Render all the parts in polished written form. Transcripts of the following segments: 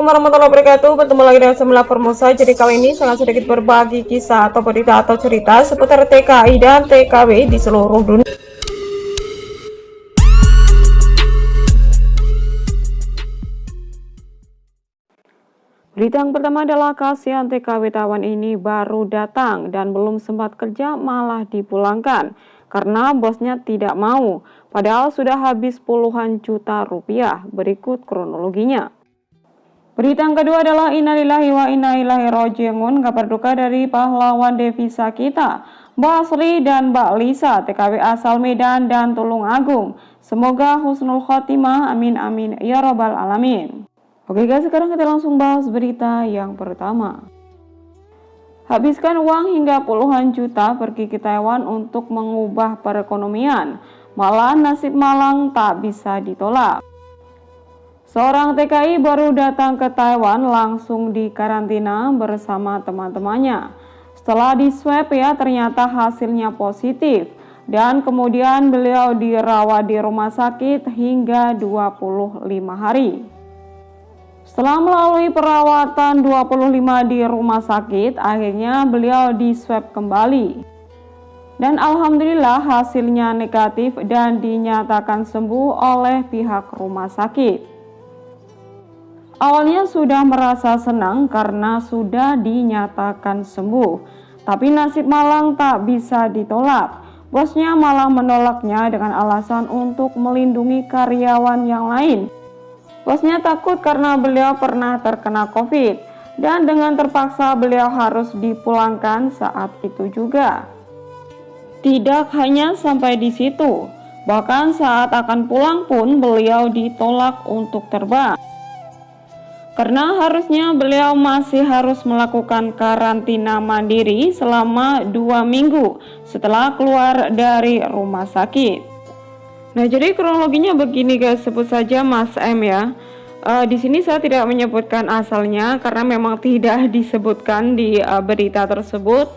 Assalamualaikum warahmatullahi wabarakatuh. Bertemu lagi dengan Semula Formosa. Jadi kali ini sangat sedikit berbagi kisah atau berita atau cerita seputar TKI dan TKW di seluruh dunia. Berita yang pertama adalah kasihan TKW Taiwan ini baru datang dan belum sempat kerja malah dipulangkan karena bosnya tidak mau. Padahal sudah habis puluhan juta rupiah. Berikut kronologinya. Berita yang kedua adalah innalillahi wa inna ilaihi raji'un. Kabar duka dari pahlawan devisa kita, Mbak Asri dan Mbak Lisa, TKW asal Medan dan Tulung Agung. Semoga husnul khotimah, amin amin ya robbal alamin. Oke guys, sekarang kita langsung bahas berita yang pertama. Habiskan uang hingga puluhan juta pergi ke Taiwan untuk mengubah perekonomian, malah nasib malang tak bisa ditolak. Seorang TKI baru datang ke Taiwan langsung dikarantina bersama teman-temannya. Setelah di swab ya, ternyata hasilnya positif dan kemudian beliau dirawat di rumah sakit hingga 25 hari. Setelah melalui perawatan 25 di rumah sakit, akhirnya beliau di swab kembali. Dan alhamdulillah hasilnya negatif dan dinyatakan sembuh oleh pihak rumah sakit. Awalnya sudah merasa senang karena sudah dinyatakan sembuh, tapi nasib malang tak bisa ditolak. Bosnya malah menolaknya dengan alasan untuk melindungi karyawan yang lain. Bosnya takut karena beliau pernah terkena COVID dan dengan terpaksa beliau harus dipulangkan saat itu juga. Tidak hanya sampai di situ, bahkan saat akan pulang pun beliau ditolak untuk terbang. Karena harusnya beliau masih harus melakukan karantina mandiri selama 2 minggu setelah keluar dari rumah sakit. Nah, jadi kronologinya begini guys, sebut saja Mas M ya. Di sini saya tidak menyebutkan asalnya karena memang tidak disebutkan di berita tersebut.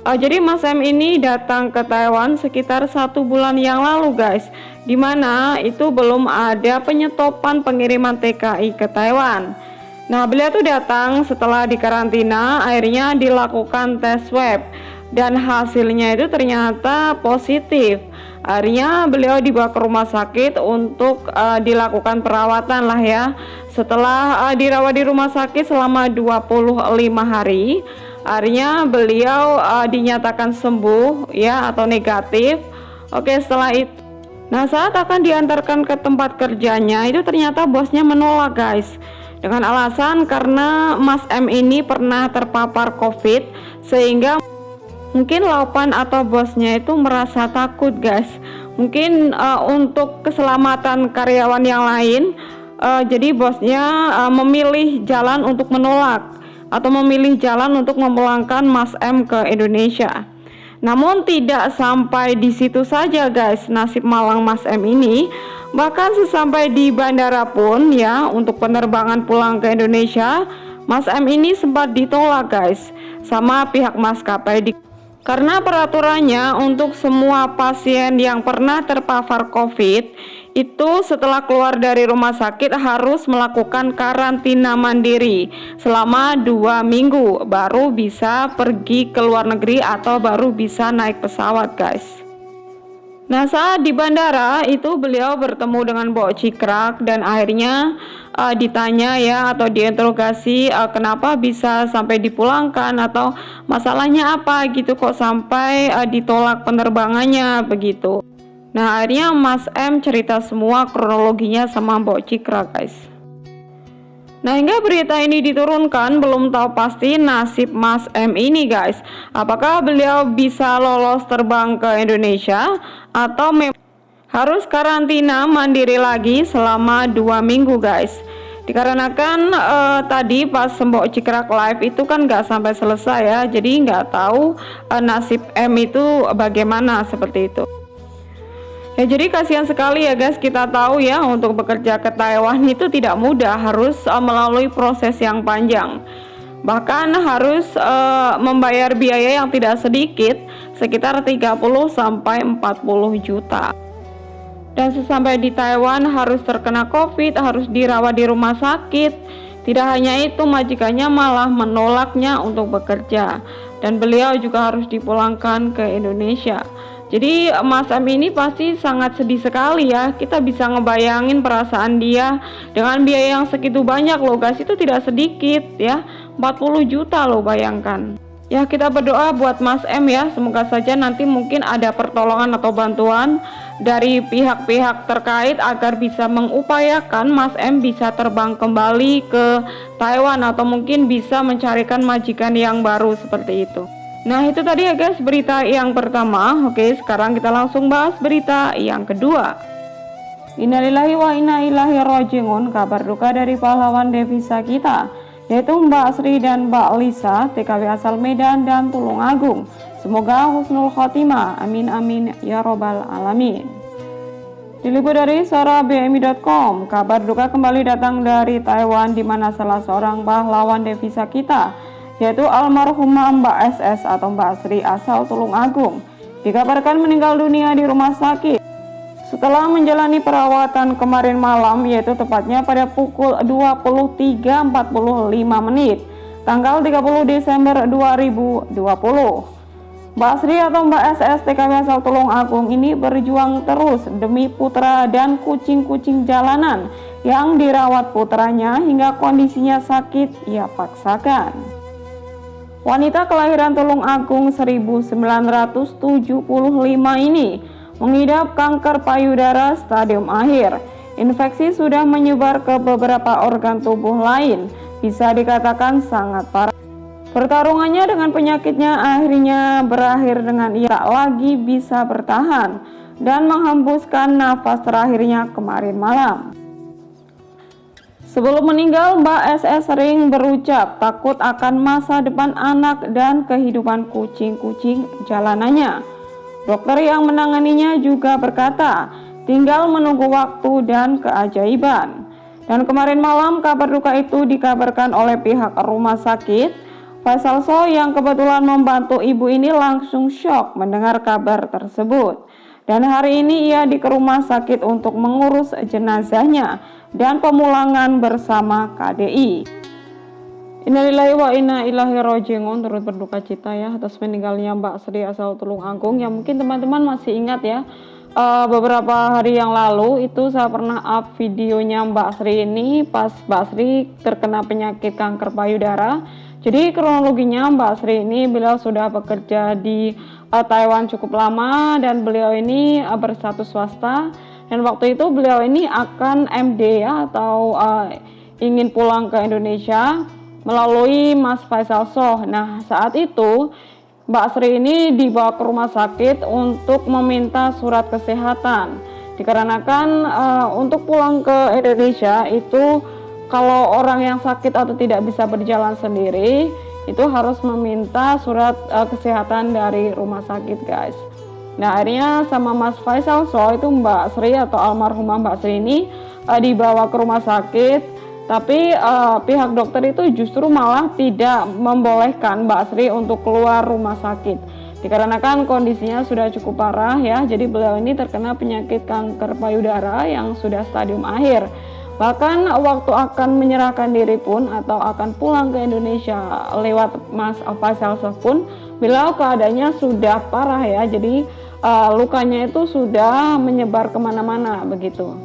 Jadi Mas M ini datang ke Taiwan sekitar 1 bulan yang lalu guys, dimana itu belum ada penyetopan pengiriman TKI ke Taiwan. Nah, beliau tuh datang setelah dikarantina, akhirnya dilakukan tes swab dan hasilnya itu ternyata positif. Akhirnya beliau dibawa ke rumah sakit untuk dilakukan perawatan lah ya. Setelah dirawat di rumah sakit selama 25 hari, akhirnya beliau dinyatakan sembuh ya atau negatif. Oke, setelah itu, nah saat akan diantarkan ke tempat kerjanya itu ternyata bosnya menolak guys. Dengan alasan karena Mas M ini pernah terpapar COVID sehingga mungkin Laupan atau bosnya itu merasa takut guys. Mungkin untuk keselamatan karyawan yang lain, jadi bosnya memilih jalan untuk menolak atau memilih jalan untuk memulangkan Mas M ke Indonesia. Namun tidak sampai di situ saja guys nasib malang Mas M ini. Bahkan sesampai di bandara pun ya, untuk penerbangan pulang ke Indonesia, Mas M ini sempat ditolak guys sama pihak maskapai karena peraturannya untuk semua pasien yang pernah terpapar COVID itu setelah keluar dari rumah sakit harus melakukan karantina mandiri selama 2 minggu baru bisa pergi ke luar negeri atau baru bisa naik pesawat guys. Nah, saat di bandara itu beliau bertemu dengan Mbok Cikrak dan akhirnya ditanya ya atau diinterogasi kenapa bisa sampai dipulangkan atau masalahnya apa gitu kok sampai ditolak penerbangannya begitu. Nah, akhirnya Mas M cerita semua kronologinya sama Mbok Cikrak guys. Nah, hingga berita ini diturunkan belum tahu pasti nasib Mas M ini guys. Apakah beliau bisa lolos terbang ke Indonesia atau harus karantina mandiri lagi selama 2 minggu guys. Dikarenakan tadi pas Mbok Cikrak live itu kan nggak sampai selesai ya, jadi nggak tahu nasib M itu bagaimana seperti itu. Ya, jadi kasihan sekali ya guys, kita tahu ya untuk bekerja ke Taiwan itu tidak mudah, harus melalui proses yang panjang. Bahkan harus membayar biaya yang tidak sedikit, sekitar 30 sampai 40 juta. Dan sesampai di Taiwan harus terkena COVID, harus dirawat di rumah sakit, Tidak hanya itu, majikannya malah menolaknya untuk bekerja dan beliau juga harus dipulangkan ke Indonesia. Jadi Mas M ini pasti sangat sedih sekali ya. Kita bisa ngebayangin perasaan dia dengan biaya yang segitu banyak loh guys, itu tidak sedikit ya, 40 juta loh, bayangkan. Ya, kita berdoa buat Mas M ya, semoga saja nanti mungkin ada pertolongan atau bantuan dari pihak-pihak terkait agar bisa mengupayakan Mas M bisa terbang kembali ke Taiwan atau mungkin bisa mencarikan majikan yang baru seperti itu. Nah, itu tadi ya guys berita yang pertama. Oke, sekarang kita langsung bahas berita yang kedua. Innalillahi wa inna ilaihi raji'un. Kabar duka dari pahlawan devisa kita, yaitu Mbak Sri dan Mbak Lisa, TKW asal Medan dan Tulungagung. Semoga husnul khotimah, amin amin ya robbal alamin. Diliput dari sarabmi.com, kabar duka kembali datang dari Taiwan, di mana salah seorang pahlawan devisa kita, yaitu almarhumah Mbak SS atau Mbak Sri asal Tulungagung, dikabarkan meninggal dunia di rumah sakit setelah menjalani perawatan kemarin malam, yaitu tepatnya pada pukul 23.45 menit tanggal 30 Desember 2020. Mbak Sri atau Mbak SS TKW asal Tulungagung ini berjuang terus demi putra dan kucing-kucing jalanan yang dirawat putranya hingga kondisinya sakit ia paksakan. Wanita kelahiran Tulungagung 1975 ini mengidap kanker payudara stadium akhir. Infeksi sudah menyebar ke beberapa organ tubuh lain, bisa dikatakan sangat parah. Pertarungannya dengan penyakitnya akhirnya berakhir dengan ia tak lagi bisa bertahan dan menghembuskan nafas terakhirnya kemarin malam. Sebelum meninggal, Mbak SS sering berucap takut akan masa depan anak dan kehidupan kucing-kucing jalanannya. Dokter yang menanganinya juga berkata, tinggal menunggu waktu dan keajaiban. Dan kemarin malam kabar duka itu dikabarkan oleh pihak rumah sakit. Faisal So yang kebetulan membantu ibu ini langsung syok mendengar kabar tersebut. Dan hari ini ia ke rumah sakit untuk mengurus jenazahnya dan pemulangan bersama KDI. Innalillahi wa inna ilaihi raji'un. Turut berduka cita ya atas meninggalnya Mbak Sri asal Tulungagung. Ya mungkin teman-teman masih ingat ya, beberapa hari yang lalu itu saya pernah up videonya Mbak Sri ini pas Mbak Sri terkena penyakit kanker payudara. Jadi kronologinya Mbak Sri ini beliau sudah bekerja di Taiwan cukup lama dan beliau ini berstatus swasta, dan waktu itu beliau ini akan MD ya atau ingin pulang ke Indonesia melalui Mas Faisal So. Nah, saat itu Mbak Sri ini dibawa ke rumah sakit untuk meminta surat kesehatan. Dikarenakan untuk pulang ke Indonesia itu kalau orang yang sakit atau tidak bisa berjalan sendiri itu harus meminta surat kesehatan dari rumah sakit guys. Nah, akhirnya sama Mas Faisal So itu Mbak Sri atau almarhumah Mbak Sri ini dibawa ke rumah sakit. Tapi pihak dokter itu justru malah tidak membolehkan Mbak Sri untuk keluar rumah sakit. Dikarenakan kondisinya sudah cukup parah ya, jadi beliau ini terkena penyakit kanker payudara yang sudah stadium akhir. Bahkan waktu akan menyerahkan diri pun atau akan pulang ke Indonesia lewat Mas Faisal So pun, beliau keadaannya sudah parah ya, jadi lukanya itu sudah menyebar kemana-mana begitu.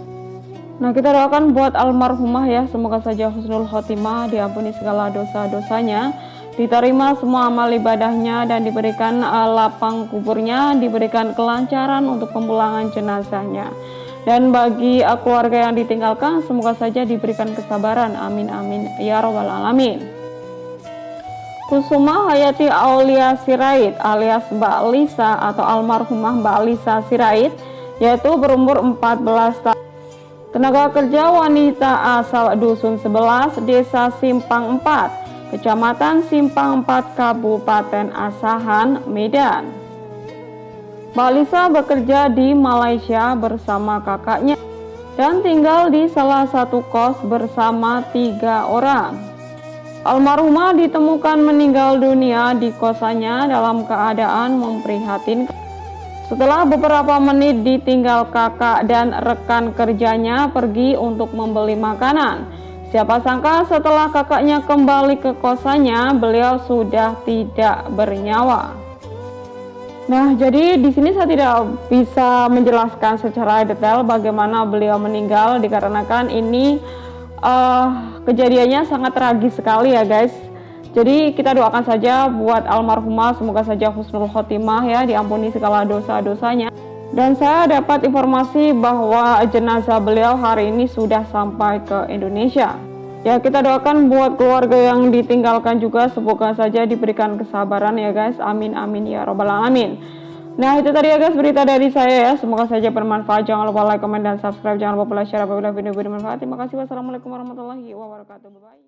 Nah, kita doakan buat almarhumah ya, semoga saja husnul khotimah, diampuni segala dosa-dosanya, diterima semua amal ibadahnya dan diberikan lapang kuburnya, diberikan kelancaran untuk pemulangan jenazahnya. Dan bagi keluarga yang ditinggalkan semoga saja diberikan kesabaran, amin amin ya robbal alamin. Kusuma Hayati Aulia Sirait alias Mbak Lisa atau almarhumah Mbak Lisa Sirait, yaitu berumur 14 tahun. Tenaga kerja wanita asal Dusun 11, Desa Simpang 4, Kecamatan Simpang 4, Kabupaten Asahan, Medan. Mbak Lisa bekerja di Malaysia bersama kakaknya dan tinggal di salah satu kos bersama 3 orang. Almarhumah ditemukan meninggal dunia di kosannya dalam keadaan memprihatinkan. Setelah beberapa menit ditinggal kakak dan rekan kerjanya pergi untuk membeli makanan. Siapa sangka setelah kakaknya kembali ke kosannya, beliau sudah tidak bernyawa. Nah, jadi di sini saya tidak bisa menjelaskan secara detail bagaimana beliau meninggal dikarenakan ini kejadiannya sangat tragis sekali ya guys. Jadi kita doakan saja buat almarhumah, semoga saja husnul khotimah ya, diampuni segala dosa-dosanya. Dan saya dapat informasi bahwa jenazah beliau hari ini sudah sampai ke Indonesia. Ya, kita doakan buat keluarga yang ditinggalkan juga, semoga saja diberikan kesabaran ya guys. Amin amin ya robbal alamin. Nah, itu tadi ya guys berita dari saya ya, semoga saja bermanfaat. Jangan lupa like, comment, dan subscribe. Jangan lupa share apabila video bermanfaat. Terima kasih. Wassalamualaikum warahmatullahi wabarakatuh. Bye.